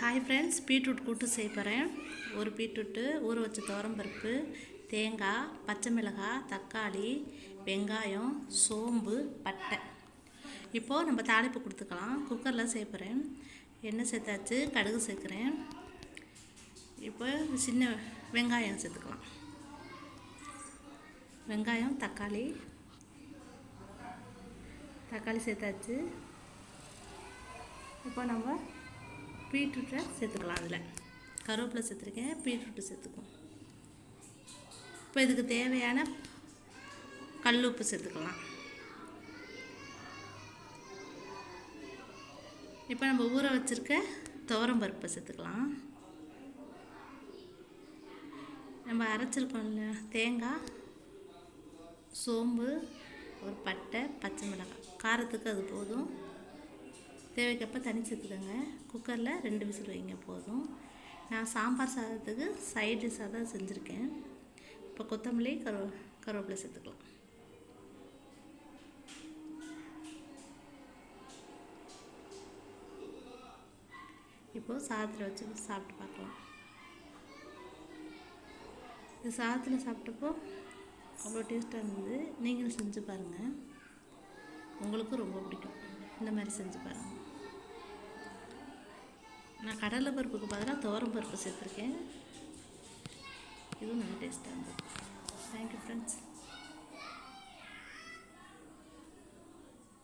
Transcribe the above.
Hi friends, beetroot கூட்டு செய்ய போகிறேன். ஒரு பீட்ரூட்டு, ஊற வச்ச துவரம்பருப்பு, தேங்காய், பச்சை மிளகாய், தக்காளி, வெங்காயம், சோம்பு, பட்டை. இப்போது நம்ம தாளிப்பு கொடுத்துக்கலாம். குக்கரில் செய்ய போகிறேன். எண்ணெய் சேர்த்தாச்சு, கடுகு சேர்க்குறேன். இப்போ சின்ன வெங்காயம் சேர்த்துக்கலாம். வெங்காயம், தக்காளி சேர்த்தாச்சு. இப்போ நம்ம பீட்ரூட்டை சேர்த்துக்கலாம். அதில் கருவேப்பிலை சேர்த்துருக்கேன், பீட்ரூட்டு சேர்த்துக்குவோம். இப்போ இதுக்கு தேவையான கல் உப்பு சேர்த்துக்கலாம். இப்போ நம்ம ஊற வச்சுருக்க துவரம் பருப்பை சேர்த்துக்கலாம். நம்ம அரைச்சிருக்கோம்ல தேங்காய், சோம்பு, ஒரு பட்டை, பச்சை மிளகாய், காரத்துக்கு அது போதும். தேவைக்கப்போ தண்ணி சேர்த்துக்கோங்க. குக்கரில் 2 விசில் வைங்க போதும். நான் சாம்பார் சாதத்துக்கு சைட் டிஷ்ஷாக தான் செஞ்சுருக்கேன். இப்போ கொத்தமல்லி, கருவேப்பிலை சேர்த்துக்கலாம். இப்போது சாதத்தில் வச்சு சாப்பிட்டு பார்க்கலாம். இது சாதத்தில் சாப்பிட்டப்போ அவ்வளோ டேஸ்ட்டாக இருந்தது. நீங்களும் செஞ்சு பாருங்கள், உங்களுக்கும் ரொம்ப பிடிக்கும். இந்த மாதிரி செஞ்சு பாருங்கள். நான் கடலை பருப்புக்கு பதிலாக துவரம் பருப்பு சேர்த்துருக்கேன். இதுவும் நல்ல டேஸ்ட்டாக இருந்தது. Thank you friends.